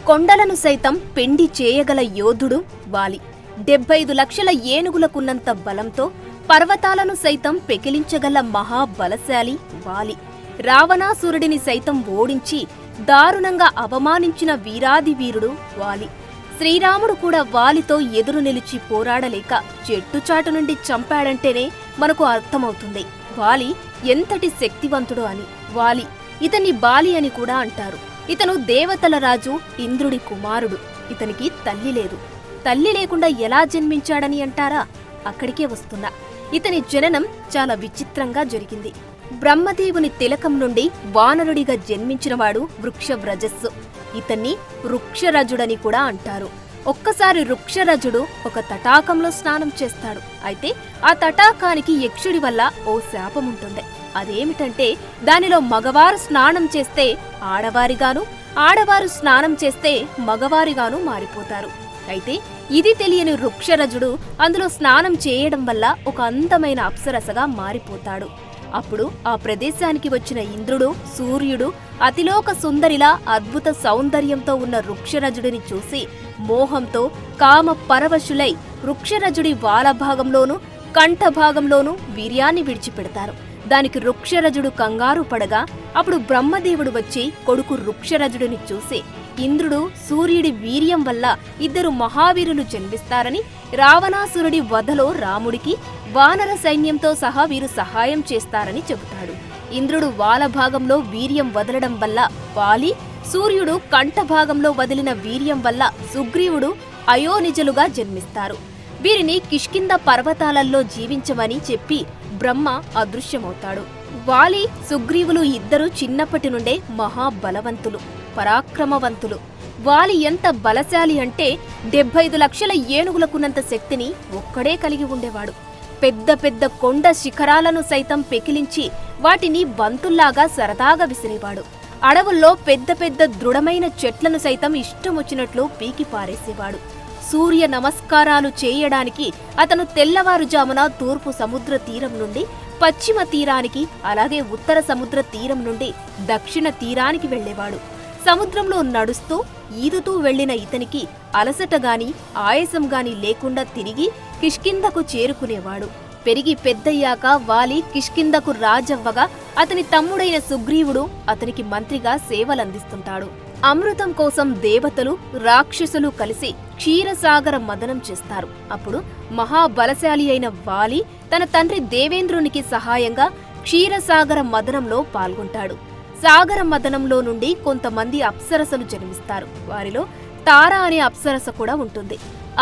కొండలను సైతం పిండి చేయగల యోధుడు వాలి. 75 లక్షల ఏనుగులకున్నంత బలంతో పర్వతాలను సైతం పెకిలించగల మహాబలశాలి వాలి. రావణాసురుడిని సైతం ఓడించి దారుణంగా అవమానించిన వీరాది వీరుడు వాలి. శ్రీరాముడు కూడా వాలితో ఎదురు నిలిచి పోరాడలేక చెట్టుచాటు నుండి చంపాడంటేనే మనకు అర్థమవుతుంది వాలి ఎంతటి శక్తివంతుడు అని. వాలి ఇతన్ని బాలి అని కూడా అంటారు. ఇతను దేవతల రాజు ఇంద్రుడి కుమారుడు. ఇతనికి తల్లి లేదు. తల్లి లేకుండా ఎలా జన్మించాడని అంటారా? అక్కడికే వస్తున్నా. ఇతని జననం చాలా విచిత్రంగా జరిగింది. బ్రహ్మదేవుని తిలకం నుండి వానరుడిగా జన్మించినవాడు వృక్షవ్రజస్సు. ఇతన్ని వృక్షరజుడని కూడా అంటారు. ఒక్కసారి వృక్షరజుడు ఒక తటాకంలో స్నానం చేస్తాడు. అయితే ఆ తటాకానికి యక్షుడి వల్ల ఓ శాపముంటుంది. అదేమిటంటే దానిలో మగవారు స్నానం చేస్తే ఆడవారిగాను, ఆడవారు స్నానం చేస్తే మగవారిగాను మారిపోతారు. అయితే ఇది తెలియని వృక్షరజుడు అందులో స్నానం చేయడం వల్ల ఒక అందమైన అప్సరసగా మారిపోతాడు. అప్పుడు ఆ ప్రదేశానికి వచ్చిన ఇంద్రుడు, సూర్యుడు అతిలోక సుందరిలా అద్భుత సౌందర్యంతో ఉన్న వృక్షరజుడిని చూసి మోహంతో కామ పరవశులై వృక్షరజుడి వాలభాగంలోనూ కంఠభాగంలోనూ వీర్యాన్ని విడిచిపెడతారు. దానికి వృక్షరజుడు కంగారు పడగా అప్పుడు బ్రహ్మదేవుడు వచ్చి కొడుకు వృక్షరజుడిని చూసి ఇంద్రుడు, సూర్యుడి వీర్యం వల్ల ఇద్దరు మహావీరులు జన్మిస్తారని, రావణాసురుడి వధలో రాముడికి వానర సైన్యంతో సహా వీరు సహాయం చేస్తారని చెబుతాడు. ఇంద్రుడు వాలభాగంలో వీర్యం వదలడం వల్ల వాలి, సూర్యుడు కంఠభాగంలో వదిలిన వీర్యం వల్ల సుగ్రీవుడు అయోనిజలుగా జన్మిస్తారు. వీరిని కిష్కింద పర్వతాలలో జీవించమని చెప్పి బ్రహ్మ అదృశ్యమవుతాడు. వాలి, సుగ్రీవులు ఇద్దరు చిన్నప్పటి నుండే మహాబలవంతులు, పరాక్రమవంతులు. వాలి ఎంత బలశాలి అంటే 75 లక్షల ఏనుగులకున్నంత శక్తిని ఒక్కడే కలిగి ఉండేవాడు. పెద్ద పెద్ద కొండ శిఖరాలను సైతం పెకిలించి వాటిని బంతుల్లాగా సరదాగా విసిరేవాడు. అడవుల్లో పెద్ద పెద్ద దృఢమైన చెట్లను సైతం ఇష్టమొచ్చినట్లు పీకి పారేసేవాడు. సూర్య నమస్కారాలు చేయడానికి అతను తెల్లవారుజామున తూర్పు సముద్ర తీరం నుండి పశ్చిమ తీరానికి, అలాగే ఉత్తర సముద్ర తీరం నుండి దక్షిణ తీరానికి వెళ్లేవాడు. సముద్రంలో నడుస్తూ ఈదుతూ వెళ్లిన ఇతనికి అలసటగాని ఆయాసం గాని లేకుండా తిరిగి కిష్కిందకు చేరుకునేవాడు. పెరిగి పెద్దయ్యాక వాలి కిష్కిందకు రాజవ్వగా అతని తమ్ముడైన సుగ్రీవుడు అతనికి మంత్రిగా సేవలందిస్తుంటాడు. అమృతం కోసం దేవతలు, రాక్షసులు కలిసి క్షీరసాగర మదనం చేస్తారు. అప్పుడు మహాబలశాలి అయిన వాలి తన తండ్రి దేవేంద్రునికి సహాయంగా క్షీరసాగర మదనంలో పాల్గొంటాడు. సాగర మదనంలో నుండి కొంతమంది అప్సరసలు జన్మిస్తారు. వారిలో తార అనే అప్సరస కూడా ఉంటుంది.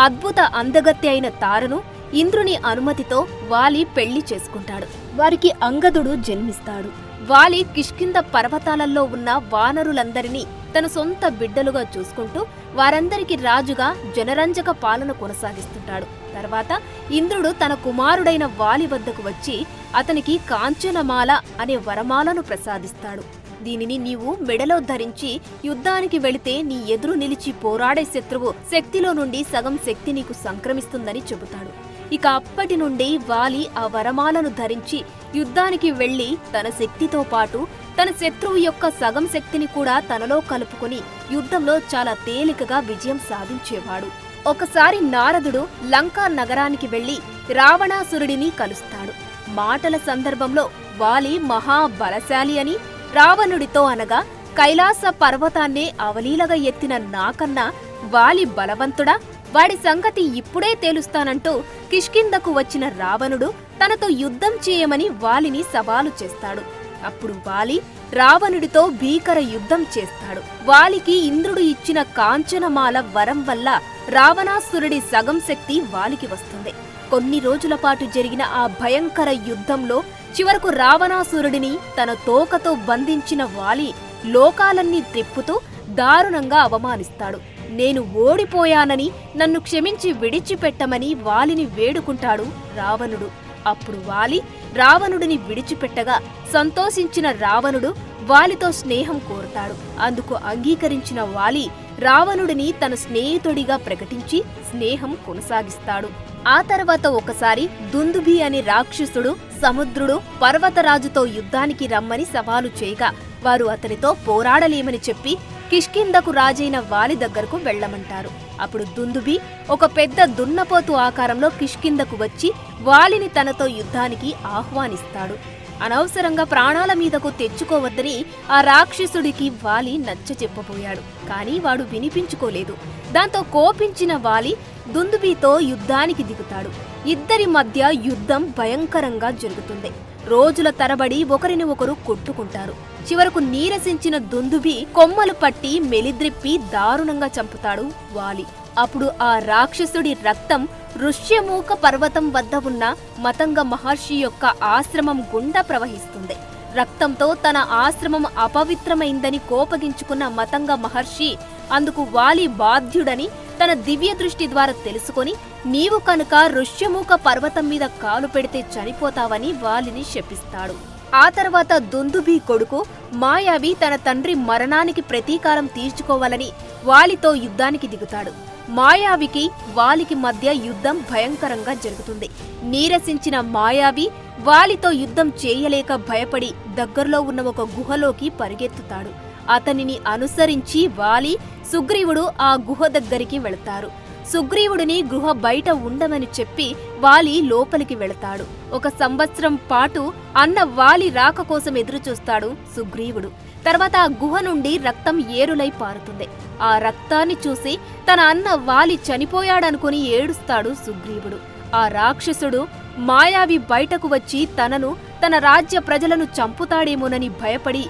అద్భుత అందగత్తె అయిన తారను ఇంద్రుని అనుమతితో వాలి పెళ్లి చేసుకుంటాడు. వారికి అంగదుడు జన్మిస్తాడు. వాలి కిష్కింద పర్వతాలలో ఉన్న వానరులందరినీ తన సొంత బిడ్డలుగా చూసుకుంటూ వారందరికీ రాజుగా జనరంజక పాలన కొనసాగిస్తుంటాడు. తర్వాత ఇంద్రుడు తన కుమారుడైన వాలి వద్దకు వచ్చి అతనికి కాంచనమాల అనే వరమాలను ప్రసాదిస్తాడు. దీనిని నీవు మెడలో ధరించి యుద్ధానికి వెళితే నీ ఎదురు నిలిచి పోరాడే శత్రువు శక్తిలో నుండి సగం శక్తి నీకు సంక్రమిస్తుందని చెబుతాడు. ఇక అప్పటి నుండి వాలి ఆ వరమాలను ధరించి యుద్ధానికి వెళ్లి తన శక్తితో పాటు తన శత్రువు యొక్క సగం శక్తిని కూడా తనలో కలుపుకొని యుద్ధంలో చాలా తేలికగా విజయం సాధించేవాడు. ఒకసారి నారదుడు లంకా నగరానికి వెళ్లి రావణాసురుడిని కలుస్తాడు. మాటల సందర్భంలో వాలి మహాబలశాలి అని రావణుడితో అనగా కైలాస పర్వతాన్నే అవలీలగా ఎత్తిన నాకన్నా వాలి బలవంతుడా, వాడి సంగతి ఇప్పుడే తేలుస్తానంటూ కిష్కిందకు వచ్చిన రావణుడు తనతో యుద్ధం చేయమని వాలిని సవాలు చేస్తాడు. అప్పుడు వాలి రావణుడితో భీకర యుద్ధం చేస్తాడు. వాలికి ఇంద్రుడు ఇచ్చిన కాంచనమాల వరం వల్ల రావణాసురుడి సగం శక్తి వాలికి వస్తుంది. కొన్ని రోజుల పాటు జరిగిన ఆ భయంకర యుద్ధంలో చివరకు రావణాసురుడిని తన తోకతో బంధించిన వాలి లోకాలన్నీ త్రిప్పుతూ దారుణంగా అవమానిస్తాడు. నేను ఓడిపోయానని నన్ను క్షమించి విడిచిపెట్టమని వాలిని వేడుకుంటాడు రావణుడు. అప్పుడు వాలి రావణుడిని విడిచిపెట్టగా సంతోషించిన రావణుడు వాలితో స్నేహం కోరుతాడు. అందుకు అంగీకరించిన వాలి రావణుడిని తన స్నేహితుడిగా ప్రకటించి స్నేహం కొనసాగిస్తాడు. ఆ తర్వాత ఒకసారి దుందుభి అనే రాక్షసుడు సముద్రుడు పర్వతరాజుతో యుద్ధానికి రమ్మని సవాలు చేయగా వారు అతనితో పోరాడలేమని చెప్పి కిష్కింధకు రాజైన వాలి దగ్గరకు వెళ్ళమంటారు. అప్పుడు దుందుబి ఒక పెద్ద దున్నపోతు ఆకారంలో కిష్కింధకు వచ్చి వాలిని తనతో యుద్ధానికి ఆహ్వానిస్తాడు. అనవసరంగా ప్రాణాల మీదకు తెచ్చుకోవద్దని ఆ రాక్షసుడికి వాలి నచ్చచెప్పబోయాడు. కానీ వాడు వినిపించుకోలేదు. దాంతో కోపించిన వాలి దుందుబితో యుద్ధానికి దిగుతాడు. ఇద్దరి మధ్య యుద్ధం భయంకరంగా జరుగుతుంది. రోజుల తరబడి ఒకరిని ఒకరు కొట్టుకుంటారు. చివరకు నీరసించిన దుందుబి కొమ్మలు పట్టి మెలిద్రిప్పి దారుణంగా చంపుతాడు వాలి. అప్పుడు ఆ రాక్షసుడి రక్తం ఋష్యమూక పర్వతం వద్ద ఉన్న మతంగ మహర్షి యొక్క ఆశ్రమం గుండా ప్రవహిస్తుంది. రక్తంతో తన ఆశ్రమం అపవిత్రమైందని కోపగించుకున్న మతంగ మహర్షి అందుకు వాలి బాధ్యుడని తన దివ్య దృష్టి ద్వారా తెలుసుకొని, నీవు కనుక ఋష్యమూక పర్వతం మీద కాలు పెడితే చనిపోతావని వాలిని శపిస్తాడు. ఆ తర్వాత దుందుబి కొడుకు మాయావి తన తండ్రి మరణానికి ప్రతీకారం తీర్చుకోవాలని వాలితో యుద్ధానికి దిగుతాడు. మాయావికి వాలికి మధ్య యుద్ధం భయంకరంగా జరుగుతుంది. నీరసించిన మాయావి వాలితో యుద్ధం చేయలేక భయపడి దగ్గరలో ఉన్న ఒక గుహలోకి పరిగెత్తుతాడు. అతనిని అనుసరించి వాలి, సుగ్రీవుడు ఆ గుహ దగ్గరికి వెళతారు. సుగ్రీవుడిని గుహ బయట ఉండమని చెప్పి వాలి లోపలికి వెళతాడు. 1 సంవత్సరం పాటు అన్న వాలి రాక కోసం ఎదురుచూస్తాడు సుగ్రీవుడు. తర్వాత ఆ గుహ నుండి రక్తం ఏరులై పారుతుంది. ఆ రక్తాన్ని చూసి తన అన్న వాలి చనిపోయాడనుకుని ఏడుస్తాడు సుగ్రీవుడు. ఆ రాక్షసుడు మాయావి బయటకు వచ్చి తనను, తన రాజ్య ప్రజలను చంపుతాడేమోనని భయపడి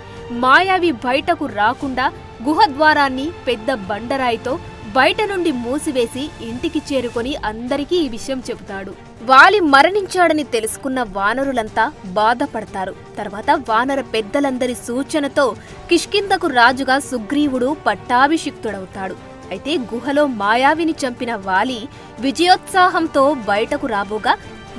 మాయావి బయటకు రాకుండా గుహ ద్వారాన్ని పెద్ద బండరాయితో బయట నుండి మూసివేసి ఇంటికి చేరుకొని అందరికీ ఈ విషయం చెబుతాడు. వాలి మరణించాడని తెలుసుకున్న వానరులంతా బాధపడతారు. తర్వాత వానర పెద్దలందరి సూచనతో కిష్కింధకు రాజుగా సుగ్రీవుడు పట్టాభిషిక్తుడవుతాడు. అయితే గుహలో మాయావిని చంపిన వాలి విజయోత్సాహంతో బయటకు రాబోగా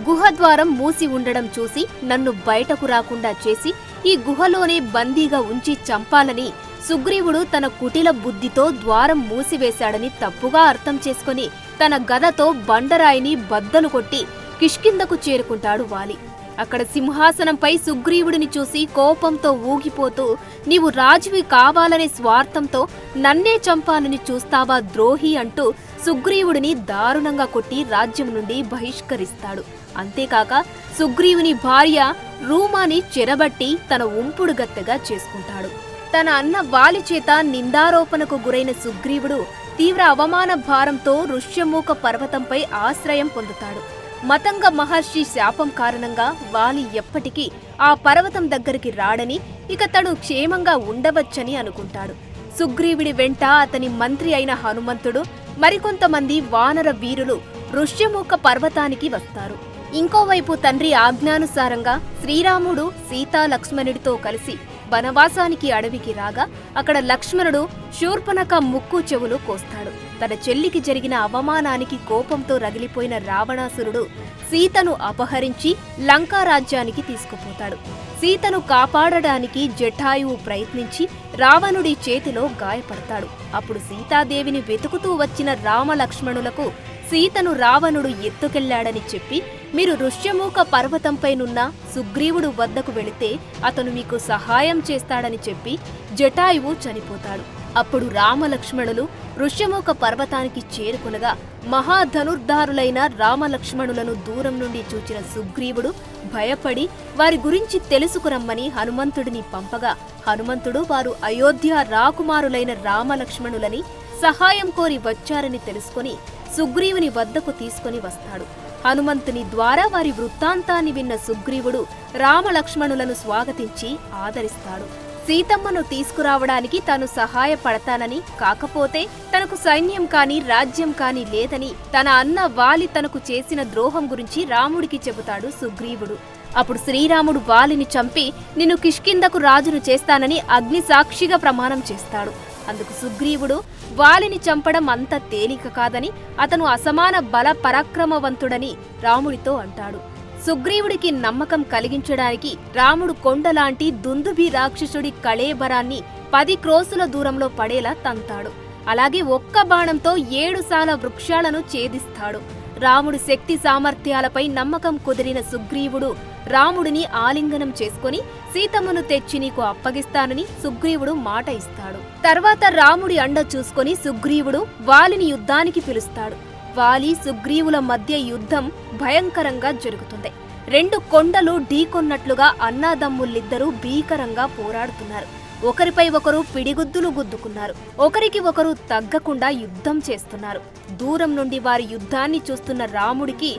గుహ ద్వారం మూసి ఉండడం చూసి నన్ను బయటకు రాకుండా చేసి ఈ గుహలోనే బందీగా ఉంచి చంపాలని సుగ్రీవుడు తన కుటిల బుద్ధితో ద్వారం మూసివేశాడని తప్పుగా అర్థం చేసుకుని తన గదతో బండరాయిని బద్దలు కొట్టి కిష్కింధకు చేరుకుంటాడు వాలి. అక్కడ సింహాసనంపై సుగ్రీవుడిని చూసి కోపంతో ఊగిపోతూ, నీవు రాజువి కావాలనే స్వార్థంతో నన్నే చంపాలని చూస్తావా ద్రోహి అంటూ సుగ్రీవుడిని దారుణంగా కొట్టి రాజ్యం నుండి బహిష్కరిస్తాడు. అంతేకాక సుగ్రీవుని భార్య రూమాని చెరబట్టి తన ఉంపుడు గత్తెగా చేసుకుంటాడు. తన అన్న వాలి చేత నిందారోపణకు గురైన సుగ్రీవుడు తీవ్ర అవమాన భారంతో ఋష్యమూక పర్వతంపై ఆశ్రయం పొందుతాడు. మతంగ మహర్షి శాపం కారణంగా వాలి ఎప్పటికీ ఆ పర్వతం దగ్గరికి రాడని, ఇక తను క్షేమంగా ఉండవచ్చని అనుకుంటాడు. సుగ్రీవుడి వెంట అతని మంత్రి అయిన హనుమంతుడు, మరికొంతమంది వానర వీరులు ఋష్యమూక పర్వతానికి వస్తారు. ఇంకోవైపు తండ్రి ఆజ్ఞానుసారంగా శ్రీరాముడు సీతా లక్ష్మణుడితో కలిసి వనవాసానికి అడవికి రాగా అక్కడ లక్ష్మణుడు శూర్పణఖ ముక్కు చెవులు కోస్తాడు. తన చెల్లికి జరిగిన అవమానానికి కోపంతో రగిలిపోయిన రావణాసురుడు సీతను అపహరించి లంకారాజ్యానికి తీసుకుపోతాడు. సీతను కాపాడడానికి జటాయువు ప్రయత్నించి రావణుడి చేతిలో గాయపడతాడు. అప్పుడు సీతాదేవిని వెతుకుతూ వచ్చిన రామలక్ష్మణులకు సీతను రావణుడు ఎత్తుకెళ్లాడని చెప్పి, మీరు ఋష్యమూక పర్వతంపైనున్న సుగ్రీవుడు వద్దకు వెళితే అతను మీకు సహాయం చేస్తాడని చెప్పి జటాయువు చనిపోతాడు. అప్పుడు రామలక్ష్మణులు ఋష్యమూక పర్వతానికి చేరుకునగా మహాధనుర్ధారులైన రామలక్ష్మణులను దూరం నుండి చూచిన సుగ్రీవుడు భయపడి వారి గురించి తెలుసుకురమ్మని హనుమంతుడిని పంపగా, హనుమంతుడు వారు అయోధ్య రాకుమారులైన రామలక్ష్మణులని సహాయం కోరి వచ్చారని తెలుసుకుని సుగ్రీవుని వద్దకు తీసుకుని వస్తాడు. హనుమంతుని ద్వారా వారి వృత్తాంతాన్ని విన్న సుగ్రీవుడు రామలక్ష్మణులను స్వాగతించి ఆదరిస్తాడు. సీతమ్మను తీసుకురావడానికి తాను సహాయపడతానని, కాకపోతే తనకు సైన్యం కాని రాజ్యం కాని లేదని, తన అన్న వాలి తనకు చేసిన ద్రోహం గురించి రాముడికి చెబుతాడు సుగ్రీవుడు. అప్పుడు శ్రీరాముడు వాలిని చంపి నిన్ను కిష్కింధకు రాజును చేస్తానని అగ్నిసాక్షిగా ప్రమాణం చేస్తాడు. అందుకు సుగ్రీవుడు వాలిని చంపడం అంత తేలిక కాదని, అతను అసమాన బల పరాక్రమవంతుడని రాముడితో అంటాడు. సుగ్రీవుడికి నమ్మకం కలిగించడానికి రాముడు కొండలాంటి దుందుభి రాక్షసుడి కళేబరాన్ని 10 క్రోసుల దూరంలో పడేలా తంతాడు. అలాగే ఒక్క బాణంతో 7 సాల వృక్షాలను ఛేదిస్తాడు. రాముడి శక్తి సామర్థ్యాలపై నమ్మకం కుదిరిన సుగ్రీవుడు రాముడిని ఆలింగనం చేసుకుని సీతమ్మను తెచ్చి నీకు అప్పగిస్తానని సుగ్రీవుడు మాట ఇస్తాడు. తర్వాత రాముడి అండ చూసుకొని సుగ్రీవుడు వాలిని యుద్ధానికి పిలుస్తాడు. వాలి సుగ్రీవుల మధ్య యుద్ధం భయంకరంగా జరుగుతుంది. రెండు కొండలు ఢీకొన్నట్లుగా అన్నాదమ్ములిద్దరూ భీకరంగా పోరాడుతున్నారు. ఒకరిపై ఒకరు పిడిగుద్దులు గుద్దుకున్నారు. ఒకరికి ఒకరు తగ్గకుండా యుద్ధం చేస్తున్నారు. దూరం నుండి వారి యుద్ధాన్ని చూస్తున్న రాముడికి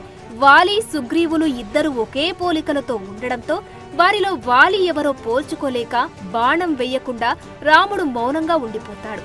వాలి సుగ్రీవులు ఇద్దరు ఒకే పోలికలతో ఉండడంతో వారిలో వాలి ఎవరో పోల్చుకోలేక బాణం వెయ్యకుండా రాముడు మౌనంగా ఉండిపోతాడు.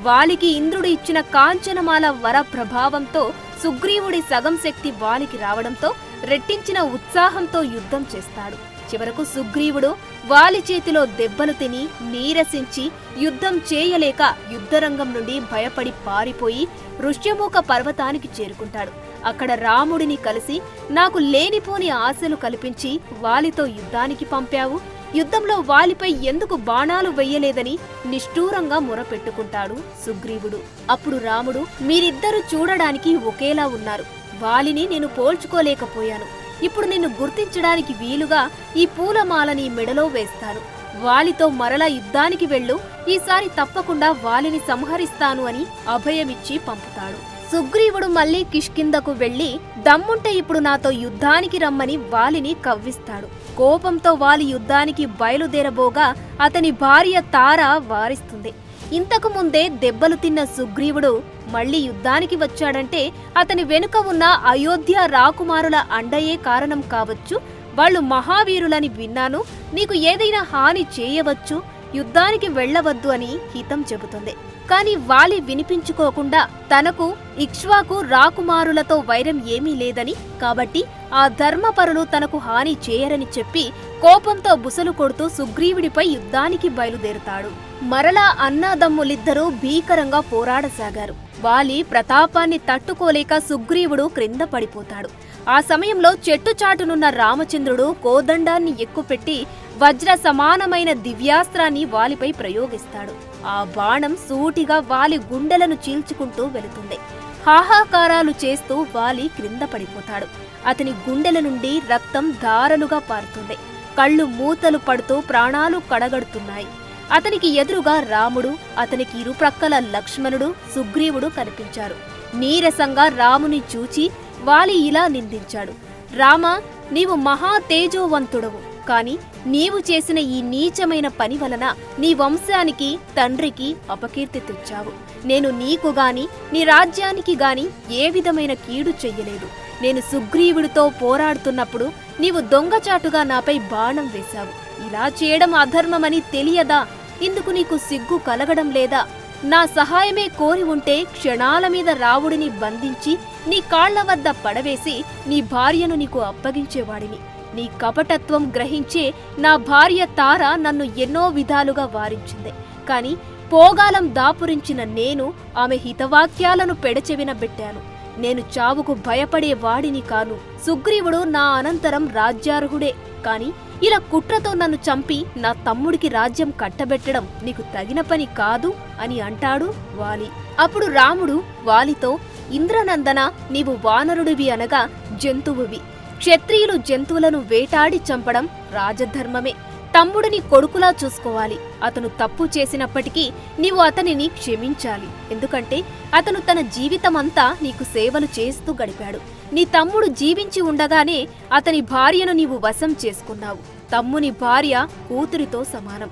వాలికి ఇంద్రుడు ఇచ్చిన కాంచనమాల వర ప్రభావంతో సుగ్రీవుడి సగం శక్తి వాలికి రావడంతో రెట్టించిన ఉత్సాహంతో యుద్ధం చేస్తాడు. చివరకు సుగ్రీవుడు వాలి చేతిలో దెబ్బలు తిని నీరసించి యుద్ధం చేయలేక యుద్ధరంగం నుండి భయపడి పారిపోయి ఋష్యమూక పర్వతానికి చేరుకుంటాడు. అక్కడ రాముడిని కలిసి నాకు లేనిపోని ఆశలు కల్పించి వాలితో యుద్ధానికి పంపావు, యుద్ధంలో వాలిపై ఎందుకు బాణాలు వెయ్యలేదని నిష్ఠూరంగా మొరపెట్టుకుంటాడు సుగ్రీవుడు. అప్పుడు రాముడు, మీరిద్దరూ చూడడానికి ఒకేలా ఉన్నారు. వాలిని నేను పోల్చుకోలేకపోయాను. ఇప్పుడు నిన్ను గుర్తించడానికి వీలుగా ఈ పూలమాలని మెడలో వేస్తాను. వాలితో మరలా యుద్ధానికి వెళ్ళు, ఈసారి తప్పకుండా వాలిని సంహరిస్తాను అని అభయమిచ్చి పంపుతాడు. సుగ్రీవుడు మళ్లీ కిష్కిందకు వెళ్లి దమ్ముంటే ఇప్పుడు నాతో యుద్ధానికి రమ్మని వాలిని కవ్విస్తాడు. కోపంతో వాలి యుద్ధానికి బయలుదేరబోగా అతని భార్య తార వారిస్తుంది. ఇంతకు ముందే దెబ్బలు తిన్న సుగ్రీవుడు మళ్లీ యుద్ధానికి వచ్చాడంటే అతని వెనుక ఉన్న అయోధ్య రాకుమారుల అండయే కారణం కావచ్చు. వాళ్ళు మహావీరులని విన్నాను, నీకు ఏదైనా హాని చేయవచ్చు, యుద్ధానికి వెళ్లవద్దు అని హితం చెబుతుంది. కాని వాలి వినిపించుకోకుండా తనకు ఇక్ష్వాకు రాకుమారులతో వైరం ఏమీ లేదని, కాబట్టి ఆ ధర్మపరులు తనకు హాని చేయరని చెప్పి కోపంతో బుసలు కొడుతూ సుగ్రీవుడిపై యుద్ధానికి బయలుదేరుతాడు. మరలా అన్నాదమ్ములిద్దరూ భీకరంగా పోరాడసాగారు. వాలి ప్రతాపాన్ని తట్టుకోలేక సుగ్రీవుడు క్రింద పడిపోతాడు. ఆ సమయంలో చెట్టుచాటునున్న రామచంద్రుడు కోదండాన్ని ఎక్కుపెట్టి వజ్ర సమానమైన దివ్యాస్త్రాన్ని వాలిపై ప్రయోగిస్తాడు. ఆ బాణం సూటిగా వాలి గుండెలను చీల్చుకుంటూ వెళుతుంది. హాహాకారాలు చేస్తూ వాలి క్రింద పడిపోతాడు. అతని గుండెల నుండి రక్తం ధారలుగా పారుతుంది. కళ్ళు మూతలు పడుతూ ప్రాణాలు కడగడుతున్నాయి. అతనికి ఎదురుగా రాముడు, అతనికి ఇరుప్రక్కల లక్ష్మణుడు, సుగ్రీవుడు కనిపించారు. నీరసంగా రాముని చూచి వాలి ఇలా నిందించాడు, రామా, నీవు మహా తేజోవంతుడవు, కాని నీవు చేసిన ఈ నీచమైన పని వలన నీ వంశానికి తండ్రికి అపకీర్తి తెచ్చావు. నేను నీకు గాని నీ రాజ్యానికి గాని ఏ విధమైన కీడు చెయ్యలేదు. నేను సుగ్రీవుడితో పోరాడుతున్నప్పుడు నీవు దొంగచాటుగా నాపై బాణం వేశావు. ఇలా చేయడం అధర్మమని తెలియదా? ఇందుకు నీకు సిగ్గు కలగడం లేదా? నా సహాయమే కోరి ఉంటే క్షణాల మీద రావుడిని బంధించి నీ కాళ్ల వద్ద పడవేసి నీ భార్యను నీకు అప్పగించేవాడిని. నీ కపటత్వం గ్రహించే నా భార్య తార నన్ను ఎన్నో విధాలుగా వారించింది. కాని పోగాలం దాపురించిన నేను ఆమె హితవాక్యాలను పెడచెవిన పెట్టాను. నేను చావుకు భయపడే వాడిని కాను. సుగ్రీవుడు నా అనంతరం రాజ్యార్హుడే, కాని ఇలా కుట్రతో నన్ను చంపి నా తమ్ముడికి రాజ్యం కట్టబెట్టడం నీకు తగిన పని కాదు అని అంటాడు వాలి. అప్పుడు రాముడు వాలితో, ఇంద్రనందన, నీవు వానరుడివి అనగా జంతువువి. క్షత్రియులు జంతువులను వేటాడి చంపడం రాజధర్మమే. తమ్ముడిని కొడుకులా చూసుకోవాలి. అతను తప్పు చేసినప్పటికీ నీవు అతనిని క్షమించాలి. ఎందుకంటే అతను తన జీవితమంతా నీకు సేవలు చేస్తూ గడిపాడు. నీ తమ్ముడు జీవించి ఉండగానే అతని భార్యను నీవు వశం చేసుకున్నావు. తమ్ముని భార్య కూతురితో సమానం.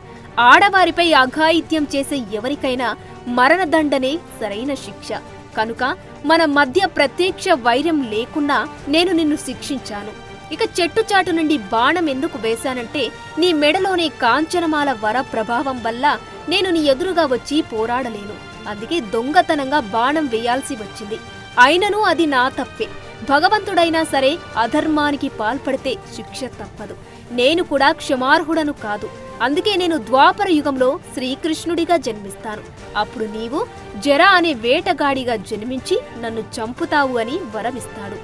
ఆడవారిపై అఘాయిత్యం చేసే ఎవరికైనా మరణదండనే సరైన శిక్ష. కనుక మన మధ్య ప్రత్యక్ష వైరం లేకున్నా నేను నిన్ను శిక్షించాను. ఇక చెట్టుచాటు నుండి బాణం ఎందుకు వేశానంటే నీ మెడలోనే కాంచనమాల వర ప్రభావం వల్ల నేను నీ ఎదురుగా వచ్చి పోరాడలేను. అందుకే దొంగతనంగా బాణం వేయాల్సి వచ్చింది. అయినను అది నా తప్పే. భగవంతుడైనా సరే అధర్మానికి పాల్పడితే శిక్ష తప్పదు. నేను కూడా క్షమార్హుడను కాదు. అందుకే నేను ద్వాపర యుగంలో శ్రీకృష్ణుడిగా జన్మిస్తాను. అప్పుడు నీవు జర అనే వేటగాడిగా జన్మించి నన్ను చంపుతావు అని వరమిస్తాడు.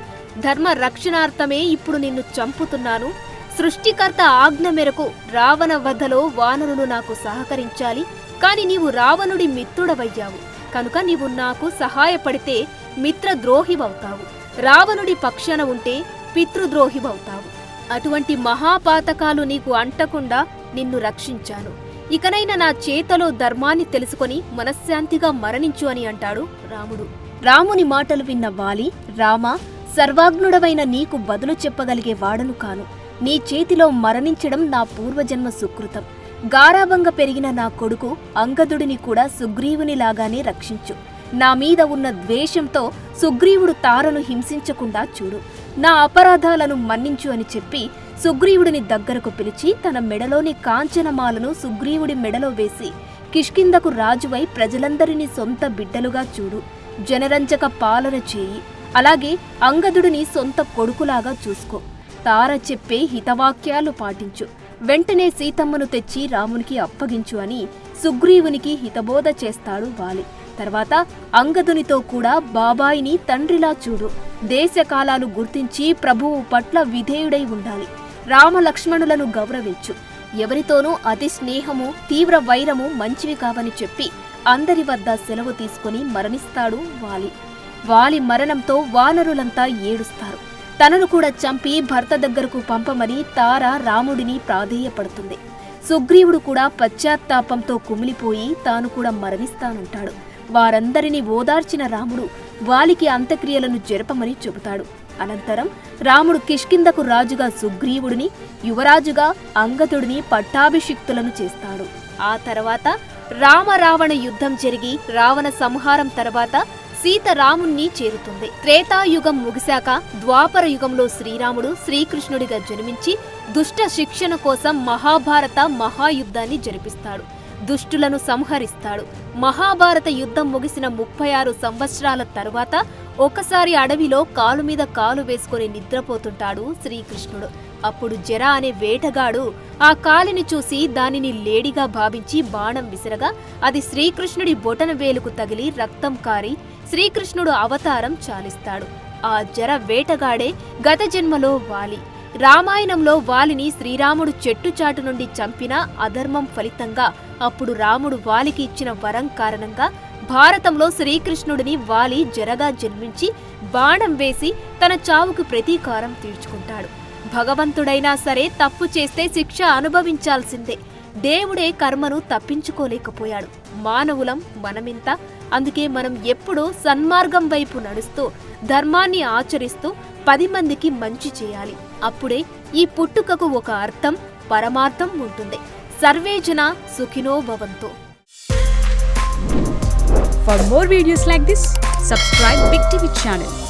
ధర్మ రక్షణార్థమే ఇప్పుడు నిన్ను చంపుతున్నాను. సృష్టికర్త ఆజ్ఞ మేరకు రావణ వధలో వానరులు నాకు సహకరించాలి. కాని నీవు రావణుడి మిత్రుడవయ్యావు. కనుక నీవు నాకు సహాయపడితే మిత్రద్రోహివవుతావు. రావణుడి పక్షాన ఉంటే పితృద్రోహివవుతావు. అటువంటి మహాపాతకాలు నీకు అంటకుండా నిన్ను రక్షించాను. ఇకనైనా నా చేతలో ధర్మాన్ని తెలుసుకొని మనశ్శాంతిగా మరణించు అని అంటాడు రాముడు. రాముని మాటలు విన్న వాలి, రామా, సర్వాగ్నుడవైన నీకు బదులు చెప్పగలిగే వాడను కాను. నీ చేతిలో మరణించడం నా పూర్వజన్మ సుకృతం. గారాబంగా పెరిగిన నా కొడుకు అంగదుడిని కూడా సుగ్రీవునిలాగానే రక్షించు. నా మీద ఉన్న ద్వేషంతో సుగ్రీవుడు తారను హింసించకుండా చూడు. నా అపరాధాలను మన్నించు అని చెప్పి సుగ్రీవుడిని దగ్గరకు పిలిచి తన మెడలోని కాంచనమాలను సుగ్రీవుడి మెడలో వేసి కిష్కింధకు రాజువై ప్రజలందరినీ సొంత బిడ్డలుగా చూడు. జనరంజక పాలన చేయి. అలాగే అంగదుడిని సొంత కొడుకులాగా చూసుకో. తార చెప్పే హితవాక్యాలు పాటించు. వెంటనే సీతమ్మను తెచ్చి రామునికి అప్పగించు అని సుగ్రీవునికి హితబోధ చేస్తాడు వాలి. తర్వాత అంగదునితో కూడా బాబాయిని తండ్రిలా చూడు. దేశకాలాలు గుర్తించి ప్రభువు పట్ల విధేయుడై ఉండాలి. రామలక్ష్మణులను గౌరవించు. ఎవరితోనూ అతి స్నేహము, తీవ్ర వైరము మంచివి కావని చెప్పి అందరి వద్ద సెలవు తీసుకుని మరణిస్తాడు వాలి. వాలి మరణంతో వానరులంతా ఏడుస్తారు. తనను కూడా చంపి భర్త దగ్గరకు పంపమని తార రాముడిని ప్రాధేయపడుతుంది. సుగ్రీవుడు కూడా పశ్చాత్తాపంతో కుమిలిపోయి తాను కూడా మరణిస్తానంటాడు. వారందరినీ ఓదార్చిన రాముడు వాలికి అంత్యక్రియలను జరపమని చెబుతాడు. అనంతరం రాముడు కిష్కింధకు రాజుగా సుగ్రీవుడిని, యువరాజుగా అంగదుడిని పట్టాభిషిక్తులను చేస్తాడు. ఆ తర్వాత రామ-రావణ యుద్ధం జరిగి రావణ సంహారం తర్వాత సీత రాముణ్ణి చేరుతుంది. త్రేతాయుగం ముగిశాక ద్వాపర యుగంలో శ్రీరాముడు శ్రీకృష్ణుడిగా జన్మించి దుష్ట శిక్షణ కోసం మహాభారత మహాయుద్ధాన్ని జరిపిస్తాడు. దుష్టులను సంహరిస్తాడు. మహాభారత యుద్ధం ముగిసిన 36 సంవత్సరాల తరువాత ఒకసారి అడవిలో కాలు మీద కాలు వేసుకుని నిద్రపోతుంటాడు శ్రీకృష్ణుడు. అప్పుడు జర అనే వేటగాడు ఆ కాలిని చూసి దానిని లేడిగా భావించి బాణం విసిరగా అది శ్రీకృష్ణుడి బొటన వేలుకు తగిలి రక్తం కారి శ్రీకృష్ణుడు అవతారం చాలిస్తాడు. ఆ జర వేటగాడే గత జన్మలో వాలి. రామాయణంలో వాలిని శ్రీరాముడు చెట్టుచాటు నుండి చంపిన అధర్మం ఫలితంగా అప్పుడు రాముడు వాలికి ఇచ్చిన వరం కారణంగా భారతంలో శ్రీకృష్ణుడిని వాలి జరగా జన్మించి బాణం వేసి తన చావుకు ప్రతీకారం తీర్చుకుంటాడు. భగవంతుడైనా సరే తప్పు చేస్తే శిక్ష అనుభవించాల్సిందే. దేవుడే కర్మను తప్పించుకోలేకపోయాడు. మానవులం మనమింత. అందుకే మనం ఎప్పుడూ సన్మార్గం వైపు నడుస్తూ ధర్మాన్ని ఆచరిస్తూ 10 మందికి మంచి చేయాలి. అప్పుడే ఈ పుట్టుకకు ఒక అర్థం, పరమార్థం ఉంటుంది. సర్వే జన సుఖినో భవంతు. For more videos like this, subscribe Big TV channel.